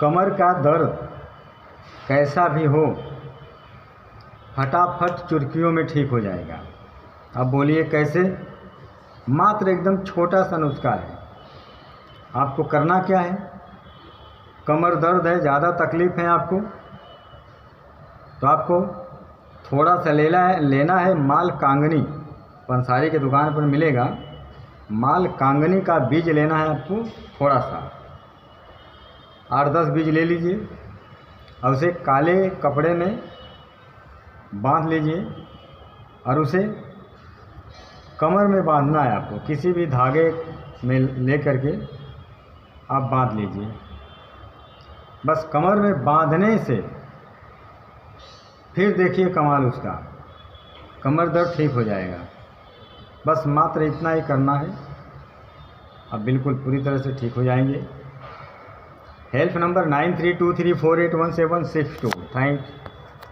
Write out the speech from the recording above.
कमर का दर्द कैसा भी हो फटाफट चुटकियों में ठीक हो जाएगा। अब बोलिए कैसे? मात्र एकदम छोटा सा नुस्खा है। आपको करना क्या है? कमर दर्द है, ज़्यादा तकलीफ़ है आपको, तो आपको थोड़ा सा लेना है माल कांगनी। पंसारी के दुकान पर मिलेगा। माल कांगनी का बीज लेना है आपको, थोड़ा सा 8-10 बीज ले लीजिए और उसे काले कपड़े में बांध लीजिए और उसे कमर में बांधना है आपको। किसी भी धागे में ले करके आप बांध लीजिए। बस कमर में बांधने से फिर देखिए कमाल उसका, कमर दर्द ठीक हो जाएगा। बस मात्र इतना ही करना है, अब बिल्कुल पूरी तरह से ठीक हो जाएंगे। Help number 9323481762। थैंक